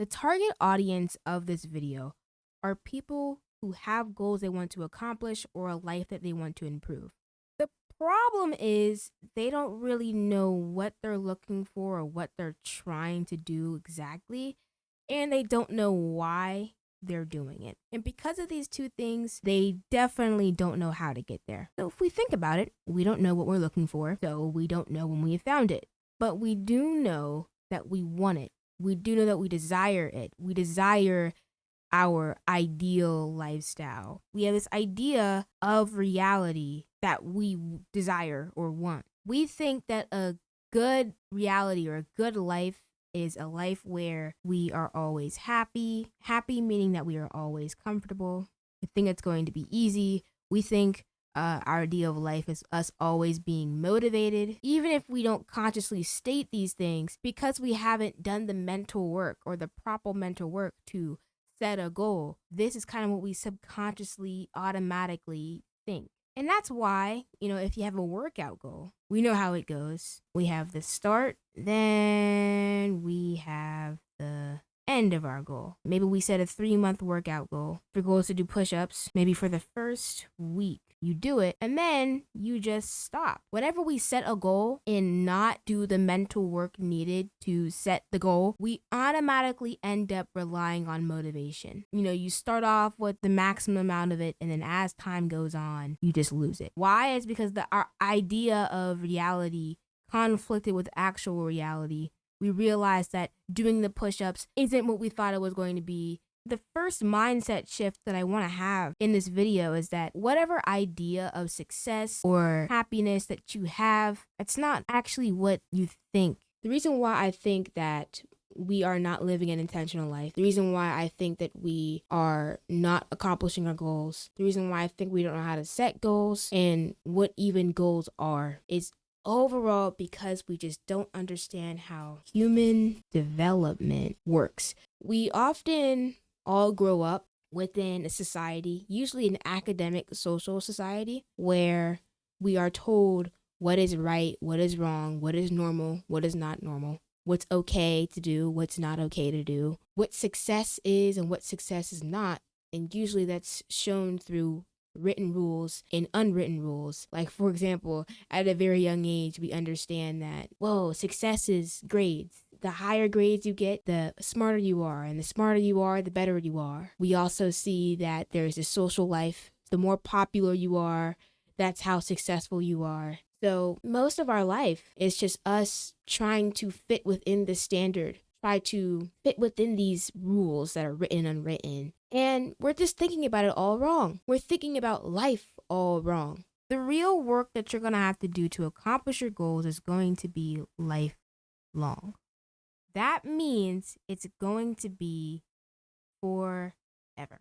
The target audience of this video are people who have goals they want to accomplish or a life that they want to improve. The problem is they don't really know what they're looking for or what they're trying to do exactly, and they don't know why they're doing it. And because of these two things, they definitely don't know how to get there. So if we think about it, we don't know what we're looking for, so we don't know when we have found it. But we do know that we want it. We do know that we desire it. We desire our ideal lifestyle. We have this idea of reality that we desire or want. We think that a good reality or a good life is a life where we are always happy. Happy meaning that we are always comfortable. We think it's going to be easy. We think our idea of life is us always being motivated, even if we don't consciously state these things, because we haven't done the mental work or the proper mental work to set a goal. This is kind of what we subconsciously automatically think. And that's why, if you have a workout goal, we know how it goes. We have the start, then we have the end of our goal. Maybe we set a 3-month workout goal. If your goal is to do push-ups, maybe for the first week, you do it, and then you just stop. Whenever we set a goal and not do the mental work needed to set the goal, we automatically end up relying on motivation. You start off with the maximum amount of it, and then as time goes on, you just lose it. Why? It's because our idea of reality conflicted with actual reality. We realized that doing the push-ups isn't what we thought it was going to be. The first mindset shift that I want to have in this video is that whatever idea of success or happiness that you have, it's not actually what you think. The reason why I think that we are not living an intentional life, the reason why I think that we are not accomplishing our goals, the reason why I think we don't know how to set goals and what even goals are, is overall because we just don't understand how human development works. We often all grow up within a society, usually an academic social society, where we are told what is right, what is wrong, what is normal, what is not normal, what's okay to do, what's not okay to do, what success is and what success is not. And usually that's shown through written rules and unwritten rules. Like, for example, at a very young age, we understand that, success is grades. The higher grades you get, the smarter you are. And the smarter you are, the better you are. We also see that there's a social life. The more popular you are, that's how successful you are. So most of our life is just us trying to fit within the standard, try to fit within these rules that are written and unwritten. And we're just thinking about it all wrong. We're thinking about life all wrong. The real work that you're going to have to do to accomplish your goals is going to be lifelong. That means it's going to be forever.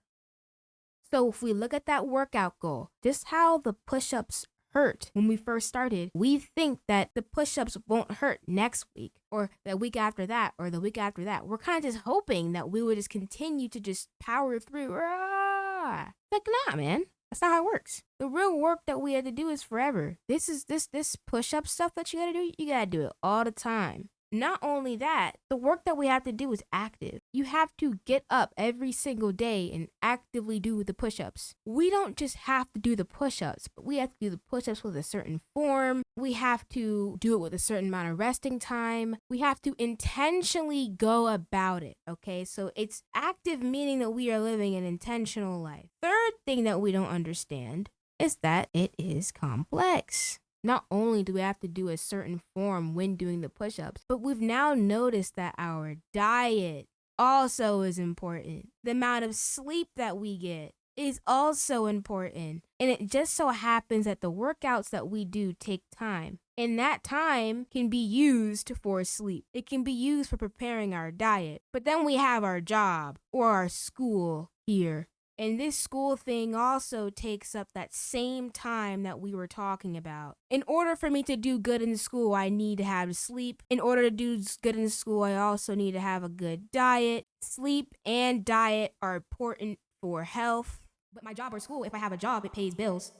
So if we look at that workout goal, just how the push-ups hurt when we first started, we think that the push-ups won't hurt next week or the week after that or the week after that. We're kind of just hoping that we would just continue to just power through. Like, nah, man. That's not how it works. The real work that we have to do is forever. This push-up stuff that you gotta do, you gotta do it all the time. Not only that, the work that we have to do is active. You have to get up every single day and actively do the push-ups. We don't just have to do the push-ups, but we have to do the push-ups with a certain form. We have to do it with a certain amount of resting time. We have to intentionally go about it, okay? So it's active, meaning that we are living an intentional life. Third thing that we don't understand is that it is complex. Not only do we have to do a certain form when doing the push-ups, but we've now noticed that our diet also is important. The amount of sleep that we get is also important. And it just so happens that the workouts that we do take time. And that time can be used for sleep. It can be used for preparing our diet. But then we have our job or our school here. And this school thing also takes up that same time that we were talking about. In order for me to do good in school, I need to have sleep. In order to do good in school, I also need to have a good diet. Sleep and diet are important for health. But my job or school, if I have a job, it pays bills.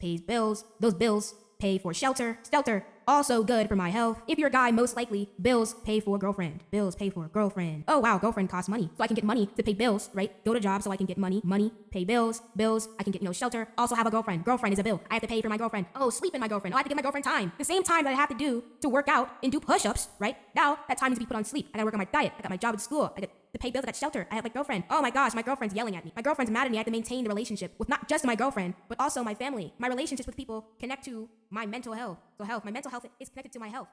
Those bills pay for shelter. Shelter, also good for my health. If you're a guy, most likely, bills pay for girlfriend. Bills pay for girlfriend. Oh wow, girlfriend costs money. So I can get money to pay bills, right? Go to job so I can get money. Money, pay bills. Bills, I can get, shelter. Also have a girlfriend. Girlfriend is a bill. I have to pay for my girlfriend. Oh, sleep in my girlfriend. Oh, I have to give my girlfriend time. The same time that I have to do to work out and do push-ups, right? Now, that time needs to be put on sleep. I gotta work on my diet. I got my job at school. I got to pay bills, I got shelter. I have my girlfriend. Oh my gosh, my girlfriend's yelling at me. My girlfriend's mad at me. I have to maintain the relationship with not just my girlfriend, but also my family. My relationships with people connect to my mental health. So my mental health is connected to my health.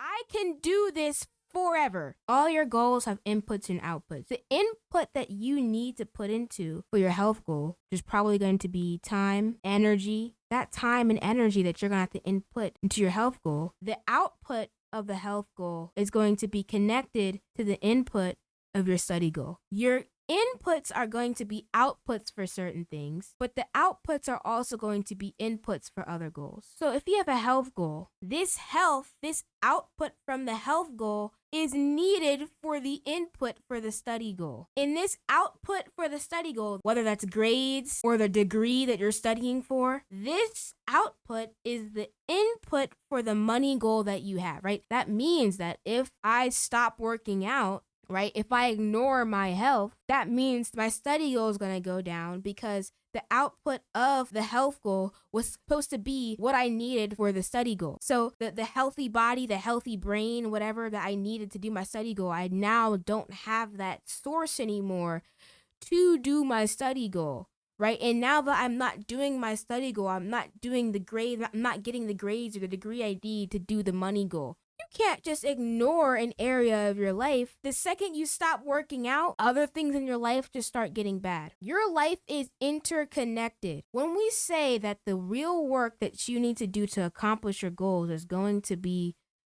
I can do this forever. All your goals have inputs and outputs. The input that you need to put into for your health goal is probably going to be time, energy. That time and energy that you're going to have to input into your health goal. The output of the health goal is going to be connected to the input of your study goal. Your inputs are going to be outputs for certain things, but the outputs are also going to be inputs for other goals. So if you have a health goal, this output from the health goal is needed for the input for the study goal. In this output for the study goal, whether that's grades or the degree that you're studying for, this output is the input for the money goal that you have, right? That means that if I stop working out, right? If I ignore my health, that means my study goal is going to go down because the output of the health goal was supposed to be what I needed for the study goal. So the healthy body, the healthy brain, whatever that I needed to do my study goal, I now don't have that source anymore to do my study goal. Right. And now that I'm not doing my study goal, I'm not doing the grade, I'm not getting the grades or the degree I need to do the money goal. You can't just ignore an area of your life. The second you stop working out, other things in your life just start getting bad. Your life is interconnected. When we say that the real work that you need to do to accomplish your goals is going to be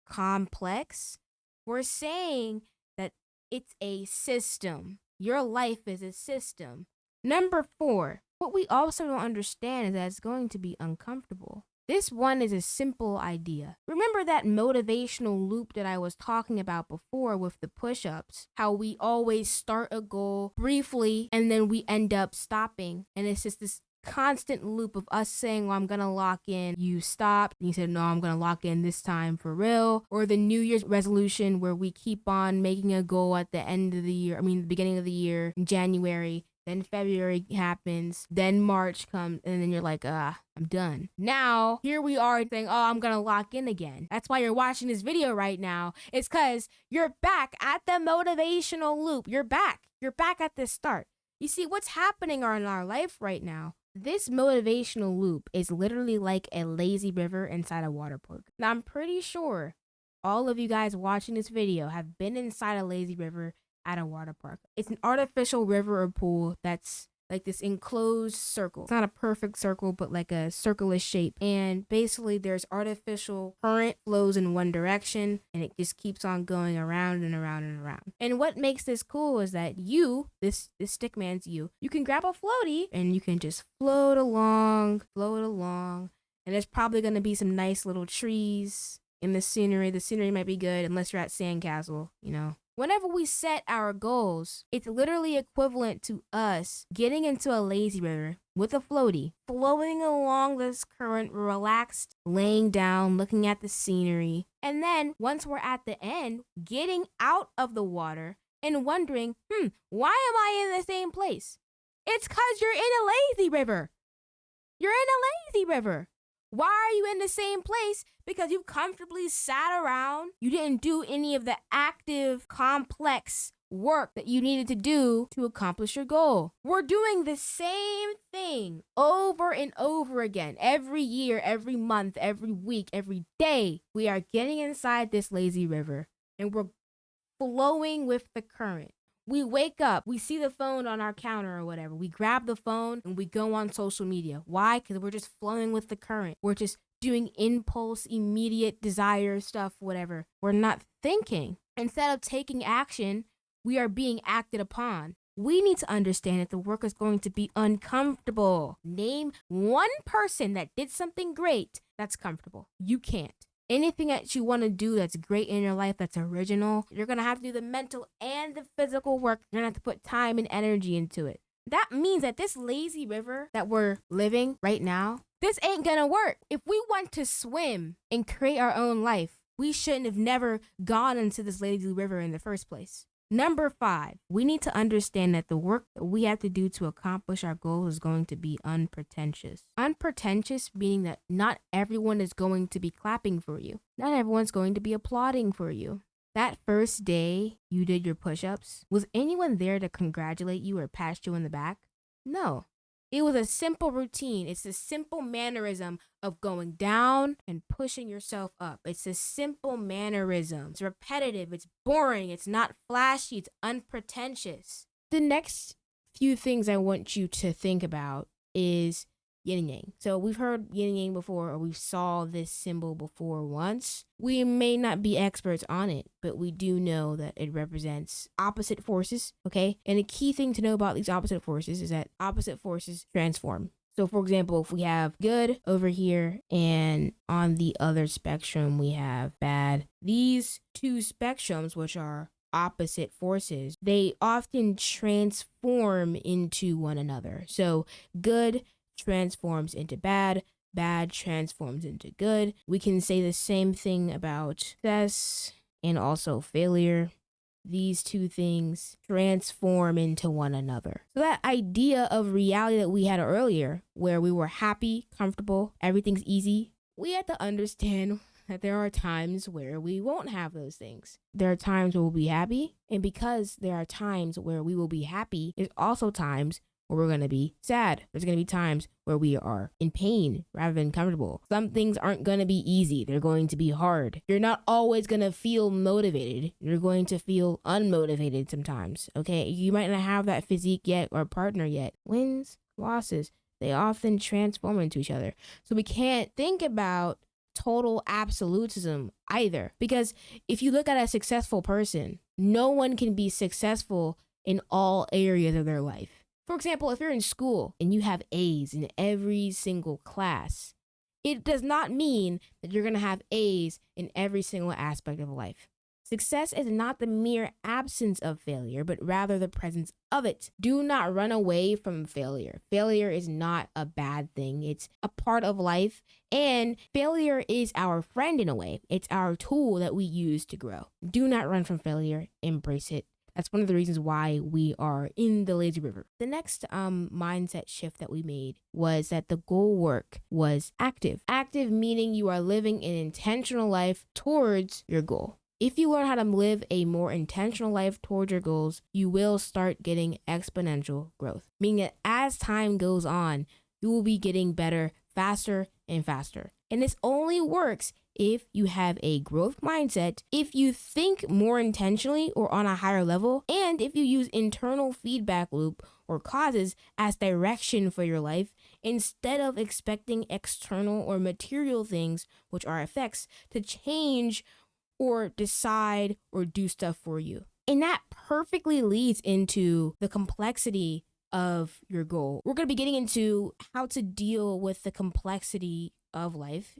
complex, we're saying that it's a system. Your life is a system. Number 4, what we also don't understand is that it's going to be uncomfortable. This one is a simple idea. Remember that motivational loop that I was talking about before with the push-ups? How we always start a goal briefly and then we end up stopping. And it's just this constant loop of us saying, well, I'm going to lock in. You stop and you said, no, I'm going to lock in this time for real. Or the New Year's resolution where we keep on making a goal at the end of the year. The beginning of the year in January. Then February happens, then March comes, and then you're like, I'm done. Now, here we are saying, oh, I'm going to lock in again. That's why you're watching this video right now. It's because you're back at the motivational loop. You're back. You're back at the start. You see, what's happening in our life right now, this motivational loop is literally like a lazy river inside a water park. Now, I'm pretty sure all of you guys watching this video have been inside a lazy river at a water park. It's an artificial river or pool that's like this enclosed circle. It's not a perfect circle, but like a circular shape. And basically there's artificial current flows in one direction and it just keeps on going around and around and around. And what makes this cool is that this stick man's you can grab a floaty and you can just float along. And there's probably going to be some nice little trees in the scenery. The scenery might be good unless you're at Sandcastle, Whenever we set our goals, it's literally equivalent to us getting into a lazy river with a floaty, floating along this current, relaxed, laying down, looking at the scenery. And then once we're at the end, getting out of the water and wondering, why am I in the same place? It's because you're in a lazy river. You're in a lazy river. Why are you in the same place? Because you comfortably sat around. You didn't do any of the active, complex work that you needed to do to accomplish your goal. We're doing the same thing over and over again. Every year, every month, every week, every day, we are getting inside this lazy river and we're flowing with the current. We wake up, we see the phone on our counter or whatever. We grab the phone and we go on social media. Why? Because we're just flowing with the current. We're just doing impulse, immediate desire stuff, whatever. We're not thinking. Instead of taking action, we are being acted upon. We need to understand that the work is going to be uncomfortable. Name one person that did something great that's comfortable. You can't. Anything that you want to do that's great in your life, that's original, you're going to have to do the mental and the physical work. You're going to have to put time and energy into it. That means that this lazy river that we're living right now, This ain't gonna work. If we want to swim and create our own life, we shouldn't have never gone into this lazy river in the first place. Number 5, we need to understand that the work that we have to do to accomplish our goals is going to be unpretentious. Unpretentious meaning that not everyone is going to be clapping for you. Not everyone's going to be applauding for you. That first day you did your push-ups, was anyone there to congratulate you or pat you in the back? No. It was a simple routine. It's a simple mannerism of going down and pushing yourself up. It's a simple mannerism. It's repetitive. It's boring. It's not flashy. It's unpretentious. The next few things I want you to think about is yin and yang. So we've heard yin and yang before, or we saw this symbol before once. We may not be experts on it, but we do know that it represents opposite forces, okay? And the key thing to know about these opposite forces is that opposite forces transform. So for example, if we have good over here and on the other spectrum we have bad, these two spectrums, which are opposite forces, they often transform into one another. So good transforms into bad, bad transforms into good. We can say the same thing about success and also failure. These two things transform into one another. So that idea of reality that we had earlier, where we were happy, comfortable, everything's easy, we have to understand that there are times where we won't have those things. There are times where we'll be happy, and because there are times where we will be happy, there's also times where we're going to be sad. There's going to be times where we are in pain rather than comfortable. Some things aren't going to be easy. They're going to be hard. You're not always going to feel motivated. You're going to feel unmotivated sometimes, okay? You might not have that physique yet or partner yet. Wins, losses, they often transform into each other. So we can't think about total absolutism either. Because if you look at a successful person, no one can be successful in all areas of their life. For example, if you're in school and you have A's in every single class, it does not mean that you're going to have A's in every single aspect of life. Success is not the mere absence of failure, but rather the presence of it. Do not run away from failure. Failure is not a bad thing. It's a part of life, and failure is our friend in a way. It's our tool that we use to grow. Do not run from failure. Embrace it. That's one of the reasons why we are in the lazy river. The next mindset shift that we made was that the goal work was active. Active meaning you are living an intentional life towards your goal. If you learn how to live a more intentional life towards your goals, you will start getting exponential growth. Meaning that as time goes on, you will be getting better faster and faster. And this only works if you have a growth mindset, if you think more intentionally or on a higher level, and if you use internal feedback loop or causes as direction for your life, instead of expecting external or material things, which are effects, to change or decide or do stuff for you. And that perfectly leads into the complexity of your goal. We're going to be getting into how to deal with the complexity of life,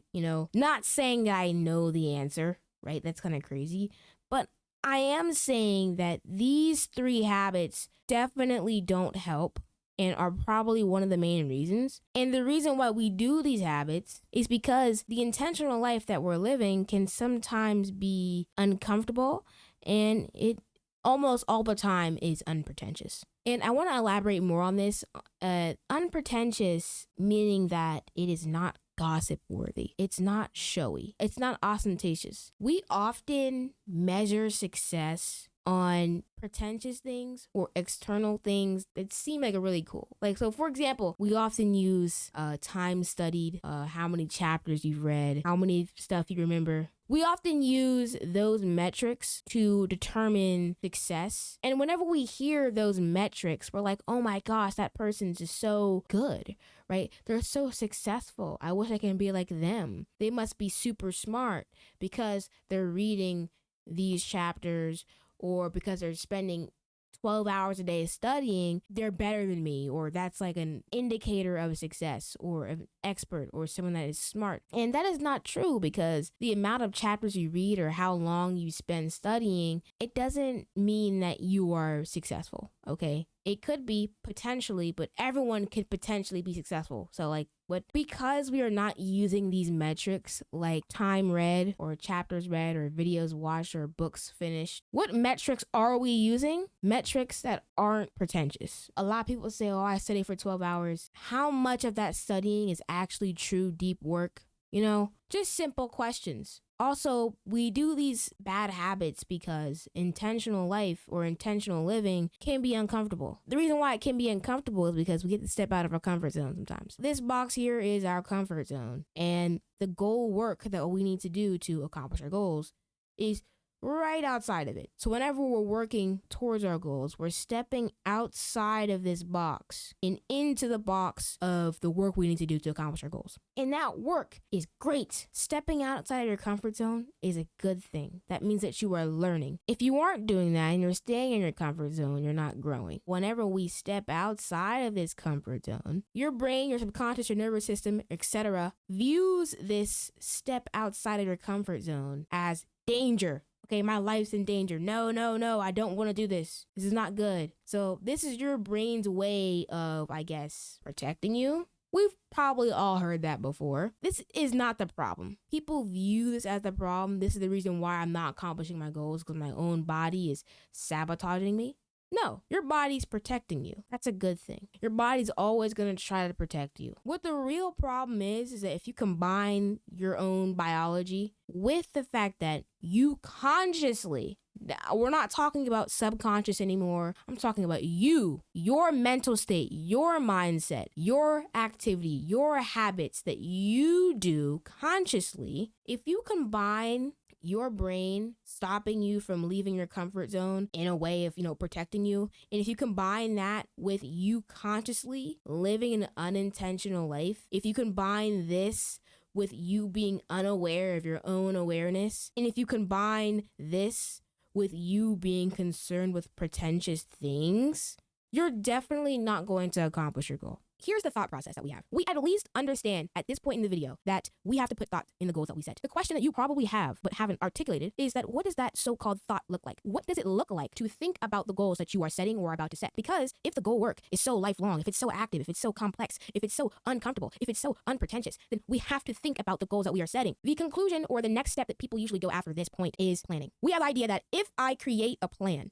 not saying that I know the answer, right? That's kind of crazy, but I am saying that these 3 habits definitely don't help and are probably one of the main reasons. And the reason why we do these habits is because the intentional life that we're living can sometimes be uncomfortable, and it almost all the time is unpretentious. And I want to elaborate more on this. Unpretentious meaning that it is not gossip worthy. It's not showy. It's not ostentatious. We often measure success on pretentious things or external things that seem like are really cool. So for example, we often use time studied, how many chapters you've read, how many stuff you remember. We often use those metrics to determine success. And whenever we hear those metrics, we're like, oh my gosh, that person's just so good, right? They're so successful. I wish I can be like them. They must be super smart because they're reading these chapters, or because they're spending 12 hours a day studying, they're better than me, or that's like an indicator of success or an expert or someone that is smart. And that is not true, because the amount of chapters you read or how long you spend studying, it doesn't mean that you are successful, okay? It could be potentially, but everyone could potentially be successful. So But because we are not using these metrics like time read or chapters read or videos watched or books finished, what metrics are we using? Metrics that aren't pretentious. A lot of people say, oh, I study for 12 hours. How much of that studying is actually true deep work? Just simple questions. Also, we do these bad habits because intentional life or intentional living can be uncomfortable. The reason why it can be uncomfortable is because we get to step out of our comfort zone sometimes. This box here is our comfort zone, and the goal work that we need to do to accomplish our goals is right outside of it. So whenever we're working towards our goals, we're stepping outside of this box and into the box of the work we need to do to accomplish our goals. And that work is great. Stepping outside of your comfort zone is a good thing. That means that you are learning. If you aren't doing that and you're staying in your comfort zone, you're not growing. Whenever we step outside of this comfort zone, your brain, your subconscious, your nervous system, etc., views this step outside of your comfort zone as danger. Okay, my life's in danger. No, I don't want to do this. This is not good. So this is your brain's way of, I guess, protecting you. We've probably all heard that before. This is not the problem. People view this as the problem. This is the reason why I'm not accomplishing my goals, because my own body is sabotaging me. No, your body's protecting you. That's a good thing. Your body's always going to try to protect you. What the real problem is that if you combine your own biology with the fact that you consciously, we're not talking about subconscious anymore. I'm talking about you, your mental state, your mindset, your activity, your habits that you do consciously. If you combine your brain stopping you from leaving your comfort zone in a way of, protecting you, and if you combine that with you consciously living an unintentional life, if you combine this with you being unaware of your own awareness, and if you combine this with you being concerned with pretentious things, you're definitely not going to accomplish your goal. Here's the thought process that we have. We at least understand at this point in the video that we have to put thought in the goals that we set. The question that you probably have but haven't articulated is that what does that so-called thought look like? What does it look like to think about the goals that you are setting or about to set? Because if the goal work is so lifelong, if it's so active, if it's so complex, if it's so uncomfortable, if it's so unpretentious, then we have to think about the goals that we are setting. The conclusion or the next step that people usually go after this point is planning. We have the idea that if I create a plan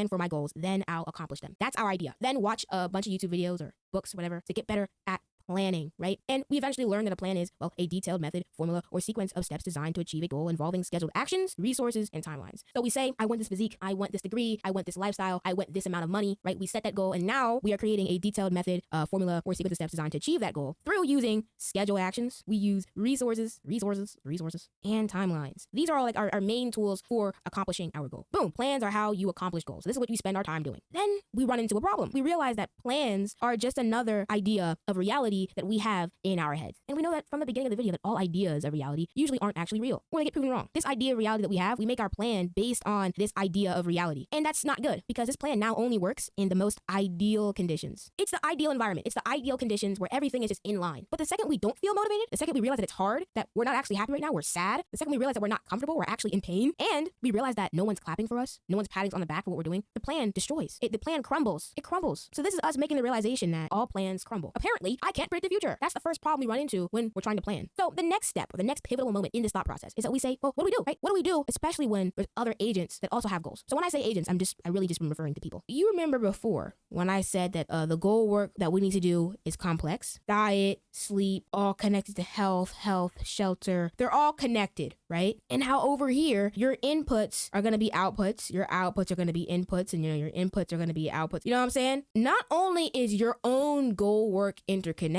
for my goals, then I'll accomplish them. That's our idea. Then watch a bunch of YouTube videos or books, whatever, to get better at planning, right? And we eventually learned that a plan is, a detailed method, formula, or sequence of steps designed to achieve a goal involving scheduled actions, resources, and timelines. So we say, I want this physique, I want this degree, I want this lifestyle, I want this amount of money, right? We set that goal, and now we are creating a detailed method, formula, or sequence of steps designed to achieve that goal through using scheduled actions. We use resources, and timelines. These are all like our main tools for accomplishing our goal. Boom. Plans are how you accomplish goals. So this is what we spend our time doing. Then we run into a problem. We realize that plans are just another idea of reality that we have in our heads. And we know that from the beginning of the video that all ideas of reality usually aren't actually real, or they get proven wrong. This idea of reality that we have, we make our plan based on this idea of reality. And that's not good, because this plan now only works in the most ideal conditions. It's the ideal environment. It's the ideal conditions where everything is just in line. But the second we don't feel motivated, the second we realize that it's hard, that we're not actually happy right now, we're sad, the second we realize that we're not comfortable, we're actually in pain, and we realize that no one's clapping for us, no one's patting us on the back for what we're doing, the plan destroys. The plan crumbles. It crumbles. So this is us making the realization that all plans crumble. Apparently, I can't predict the future. That's the first problem we run into when we're trying to plan. So the next step, or the next pivotal moment in this thought process, is that we say, well, what do we do, right? What do we do, especially when there's other agents that also have goals? So when I say agents, I really just am referring to people. You remember before when I said that the goal work that we need to do is complex. Diet, sleep, all connected to health, shelter. They're all connected, right? And how over here, your inputs are going to be outputs, your outputs are going to be inputs, and your inputs are going to be outputs. You know what I'm saying? Not only is your own goal work interconnected,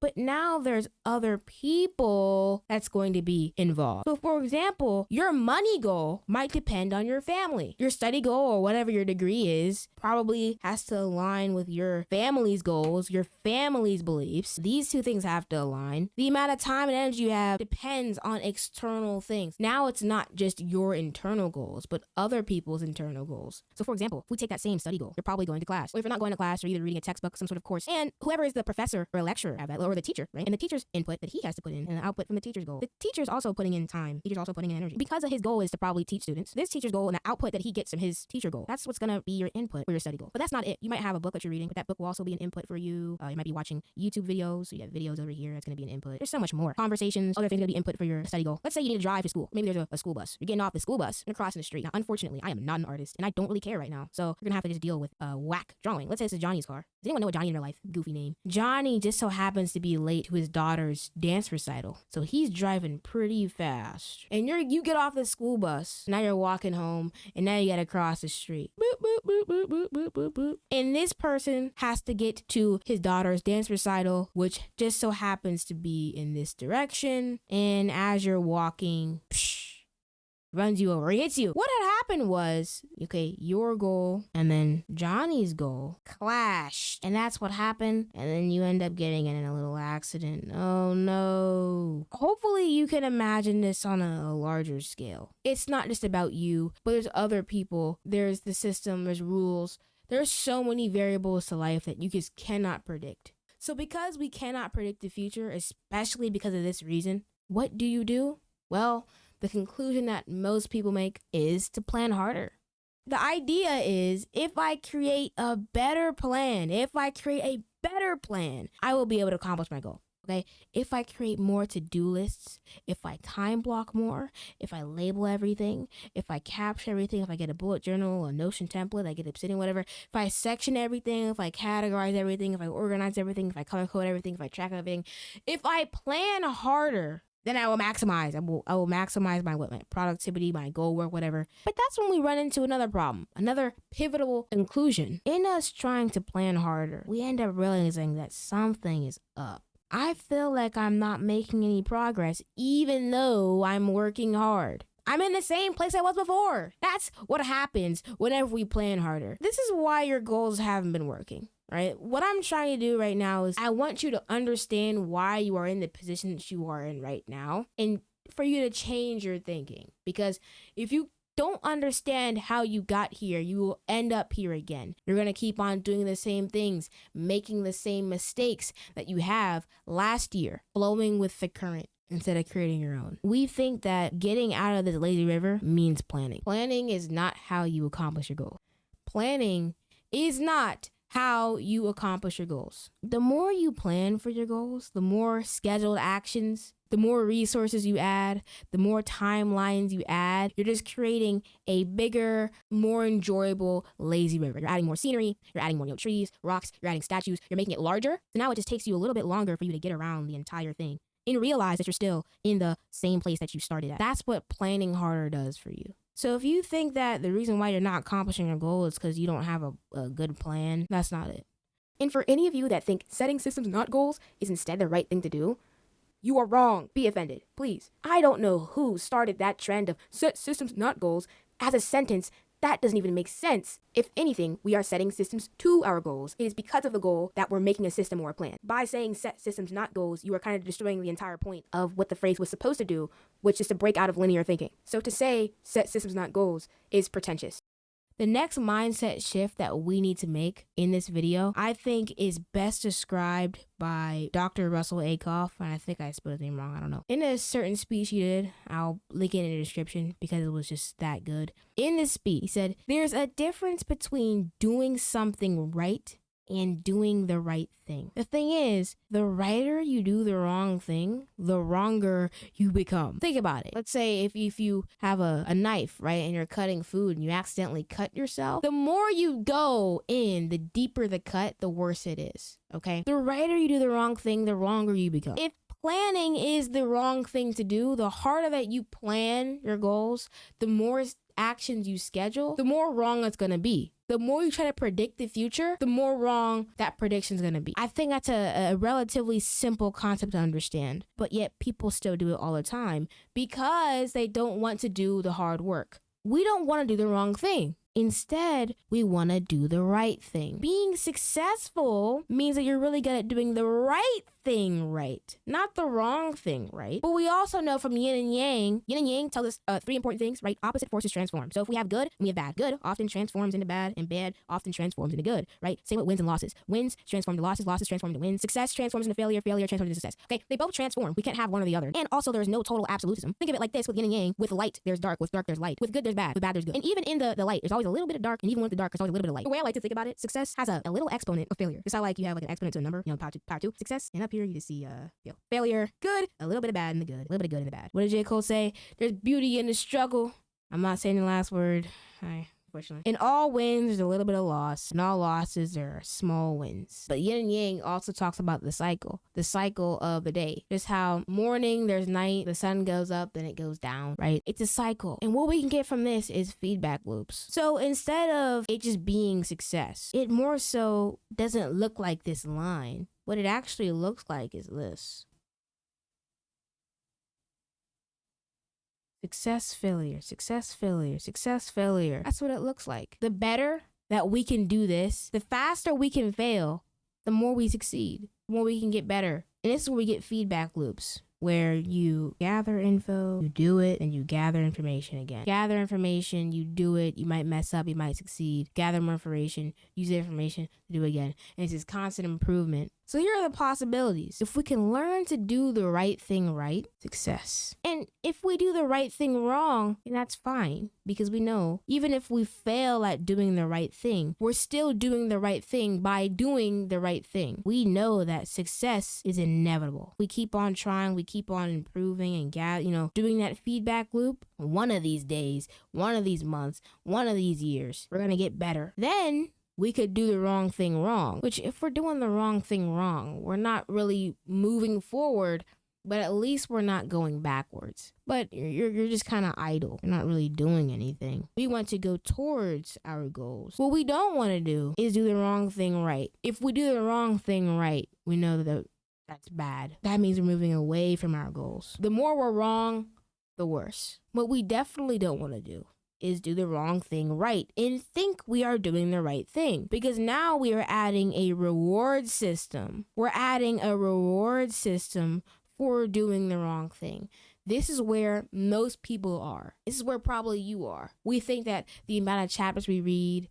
but now there's other people that's going to be involved. So for example, your money goal might depend on your family. Your study goal or whatever your degree is probably has to align with your family's goals, your family's beliefs. These two things have to align. The amount of time and energy you have depends on external things. Now it's not just your internal goals, but other people's internal goals. So for example, if we take that same study goal, you're probably going to class. Or if you're not going to class, you're either reading a textbook, some sort of course, and whoever is the professor or lecturer of that, or the teacher, right? And the teacher's input that he has to put in, and the output from the teacher's goal. The teacher's also putting in time. The teacher's also putting in energy. Because of his goal is to probably teach students, this teacher's goal and the output that he gets from his teacher goal, that's what's going to be your input for your study goal. But that's not it. You might have a book that you're reading, but that book will also be an input for you. You might be watching YouTube videos. So you have videos over here. That's going to be an input. There's so much more. Conversations, other things going to be input for your study goal. Let's say you need to drive to school. Maybe there's a school bus. You're getting off the school bus and crossing the street. Now, unfortunately, I am not an artist and I don't really care right now. So you're going to have to just deal with whack drawing. Let's say this is Johnny's car. Does anyone know what Johnny in their life? Goofy name. Johnny just so happens to be late to his daughter's dance recital. So he's driving pretty fast. And you get off the school bus. Now you're walking home and now you got to cross the street. Boop, boop, boop, boop, boop, boop, boop, boop. And this person has to get to his daughter's dance recital, which just so happens to be in this direction. And as you're walking, runs you over, he hits you. What had happened was, okay, your goal and then Johnny's goal clashed. And that's what happened. And then you end up getting in a little accident. Oh no. Hopefully you can imagine this on a larger scale. It's not just about you, but there's other people. There's the system, there's rules. There's so many variables to life that you just cannot predict. So because we cannot predict the future, especially because of this reason, what do? Well, the conclusion that most people make is to plan harder. The idea is if I create a better plan, I will be able to accomplish my goal. Okay, if I create more to-do lists, if I time block more, if I label everything, if I capture everything, if I get a bullet journal, a Notion template, I get Obsidian, whatever, if I section everything, if I categorize everything, if I organize everything, if I color code everything, if I track everything, if I plan harder, then I will maximize. I will maximize my productivity, my goal work, whatever. But that's when we run into another problem, another pivotal conclusion. In us trying to plan harder, we end up realizing that something is up. I feel like I'm not making any progress, even though I'm working hard. I'm in the same place I was before. That's what happens whenever we plan harder. This is why your goals haven't been working. Right? What I'm trying to do right now is I want you to understand why you are in the position that you are in right now and for you to change your thinking. Because if you don't understand how you got here, you will end up here again. You're going to keep on doing the same things, making the same mistakes that you have last year, flowing with the current instead of creating your own. We think that getting out of this lazy river means planning. Planning is not how you accomplish your goal. Planning is not how you accomplish your goals. The more you plan for your goals, the more scheduled actions, the more resources you add, the more timelines you add, you're just creating a bigger, more enjoyable lazy river. You're adding more scenery, you're adding more trees, rocks, you're adding statues, you're making it larger. So now it just takes you a little bit longer for you to get around the entire thing and realize that you're still in the same place that you started at. That's what planning harder does for you. So if you think that the reason why you're not accomplishing your goal is because you don't have a good plan, that's not it. And for any of you that think setting systems, not goals, is instead the right thing to do, you are wrong. Be offended, please. I don't know who started that trend of set systems, not goals as a sentence. That doesn't even make sense. If anything, we are setting systems to our goals. It is because of the goal that we're making a system or a plan. By saying set systems, not goals, you are kind of destroying the entire point of what the phrase was supposed to do, which is to break out of linear thinking. So to say set systems, not goals is pretentious. The next mindset shift that we need to make in this video, I think is best described by Dr. Russell Ackoff, and I think I spelled his name wrong, I don't know. In a certain speech he did, I'll link it in the description because it was just that good. In this speech, he said, there's a difference between doing something right and doing the right thing. The thing is, the righter you do the wrong thing, the wronger you become. Think about it. Let's say if you have a knife, right, and you're cutting food and you accidentally cut yourself, the more you go in, the deeper the cut, the worse it is, okay? The righter you do the wrong thing, the wronger you become. If planning is the wrong thing to do, the harder that you plan your goals, the more actions you schedule, the more wrong it's going to be. The more you try to predict the future, the more wrong that prediction is going to be. I think that's a relatively simple concept to understand, but yet people still do it all the time because they don't want to do the hard work. We don't want to do the wrong thing. Instead, we want to do the right thing. Being successful means that you're really good at doing the right thing right, not the wrong thing right. But we also know from yin and yang tells us three important things, right? Opposite forces transform. So if we have good and we have bad, good often transforms into bad, and bad often transforms into good, right? Same with wins and losses. Wins transform to losses, losses transform into wins, success transforms into failure, failure transforms into success. Okay, they both transform. We can't have one or the other. And also there's no total absolutism. Think of it like this: with yin and yang, with light there's dark, with dark there's light, with good there's bad, with bad there's good. And even in the light, there's always always a little bit of dark, and even with the dark, there's always a little bit of light. The way I like to think about it, success has a little exponent of failure. Just how like you have like an exponent to a number, power two, success, and up here you just see failure, good, a little bit of bad in the good, a little bit of good in the bad. What did J. Cole say? There's beauty in the struggle. I'm not saying the last word. In all wins, there's a little bit of loss. In all losses, there are small wins. But Yin and Yang also talks about the cycle of the day. Just how morning, there's night, the sun goes up, then it goes down, right? It's a cycle. And what we can get from this is feedback loops. So instead of it just being success, it more so doesn't look like this line. What it actually looks like is this. Success, failure, success, failure, success, failure. That's what it looks like. The better that we can do this, the faster we can fail, the more we succeed, the more we can get better. And this is where we get feedback loops, where you gather info, you do it, and you gather information again. Gather information, you do it, you might mess up, you might succeed. Gather more information, use the information to do it again. And it's this constant improvement. So here are the possibilities. If we can learn to do the right thing right, success. And if we do the right thing wrong, then that's fine. Because we know, even if we fail at doing the right thing, we're still doing the right thing by doing the right thing. We know that success is inevitable. We keep on trying, we keep on improving and doing that feedback loop. One of these days, one of these months, one of these years, we're gonna get better. Then we could do the wrong thing wrong, which if we're doing the wrong thing wrong, we're not really moving forward, but at least we're not going backwards. But you're just kind of idle. You're not really doing anything. We want to go towards our goals. What we don't want to do is do the wrong thing right. If we do the wrong thing right, we know that that's bad. That means we're moving away from our goals. The more we're wrong, the worse. What we definitely don't want to do is do the wrong thing right and think we are doing the right thing, because now we are adding a reward system. We're adding a reward system for doing the wrong thing. This is where most people are. This is where probably you are. We think that the amount of chapters we read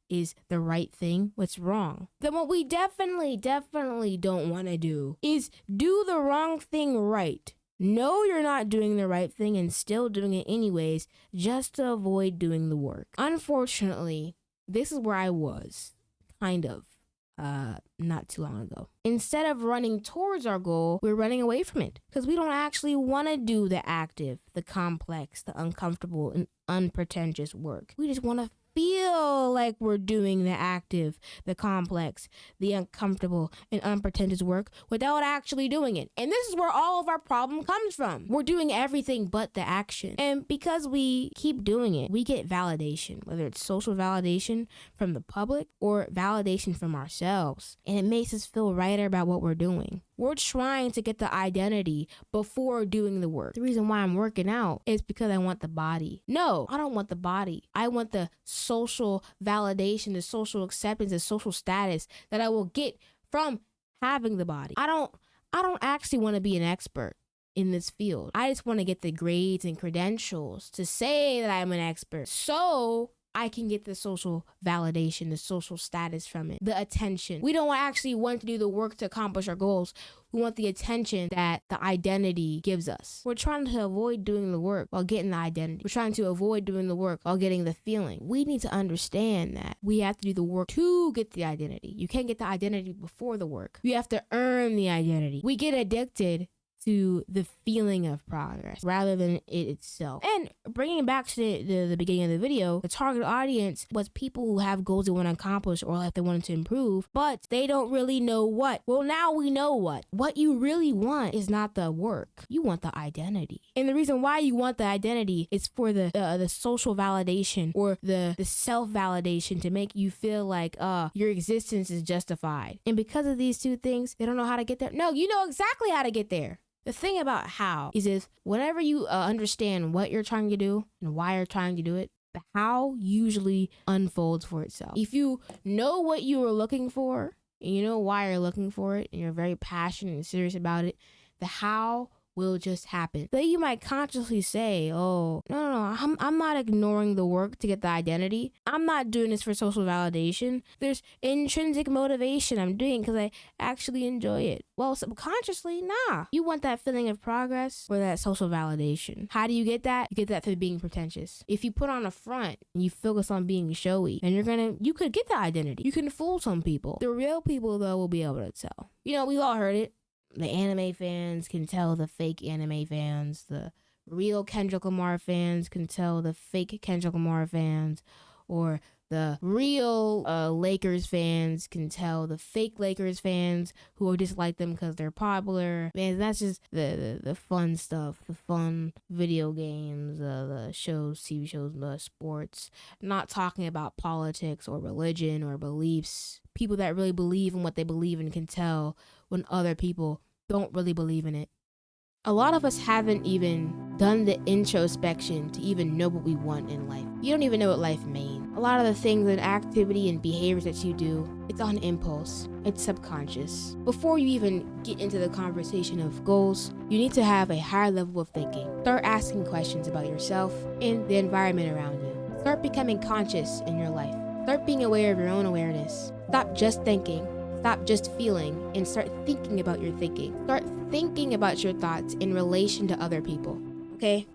is the right thing. What's wrong? Then what we definitely don't want to do is do the wrong thing right. Know you're not doing the right thing and still doing it anyways, just to avoid doing the work. Unfortunately, this is where I was, kind of, not too long ago. Instead of running towards our goal, we're running away from it because we don't actually want to do the active, the complex, the uncomfortable, and unpretentious work. We just want to feel like we're doing the active, the complex, the uncomfortable, and unpretentious work without actually doing it. And this is where all of our problem comes from. We're doing everything but the action. And because we keep doing it, we get validation, whether it's social validation from the public or validation from ourselves. And it makes us feel righter about what we're doing. We're trying to get the identity before doing the work. The reason why I'm working out is because I want the body. No, I don't want the body. I want the social validation, the social acceptance, the social status that I will get from having the body. I don't actually want to be an expert in this field. I just want to get the grades and credentials to say that I'm an expert, so I can get the social validation, the social status from it, the attention. We don't actually want to do the work to accomplish our goals. We want the attention that the identity gives us. We're trying to avoid doing the work while getting the identity. We're trying to avoid doing the work while getting the feeling. We need to understand that we have to do the work to get the identity. You can't get the identity before the work. You have to earn the identity. We get addicted to the feeling of progress rather than it itself. And bringing it back to the beginning of the video, the target audience was people who have goals they want to accomplish or like they wanted to improve, but they don't really know what. Well, now we know what. What you really want is not the work. You want the identity. And the reason why you want the identity is for the social validation or the self-validation to make you feel like your existence is justified. And because of these two things, they don't know how to get there. No, you know exactly how to get there. The thing about how is if whenever you understand what you're trying to do and why you're trying to do it, the how usually unfolds for itself. If you know what you are looking for and you know why you're looking for it and you're very passionate and serious about it, the how will just happen. So you might consciously say, oh, no, I'm not ignoring the work to get the identity. I'm not doing this for social validation. There's intrinsic motivation I'm doing because I actually enjoy it. Well, subconsciously, nah. You want that feeling of progress or that social validation. How do you get that? You get that through being pretentious. If you put on a front and you focus on being showy, then you could get the identity. You can fool some people. The real people, though, will be able to tell. We've all heard it. The anime fans can tell the fake anime fans. The real Kendrick Lamar fans can tell the fake Kendrick Lamar fans. Or the real Lakers fans can tell the fake Lakers fans who are just like them because they're popular. Man, that's just the fun stuff, the fun video games, the shows, TV shows, the sports. Not talking about politics or religion or beliefs. People that really believe in what they believe in can tell when other people don't really believe in it. A lot of us haven't even done the introspection to even know what we want in life. You don't even know what life means. A lot of the things and activity and behaviors that you do, it's on impulse. It's subconscious. Before you even get into the conversation of goals, you need to have a higher level of thinking. Start asking questions about yourself and the environment around you. Start becoming conscious in your life. Start being aware of your own awareness. Stop just thinking. Stop just feeling and start thinking about your thinking. Start thinking about your thoughts in relation to other people, okay?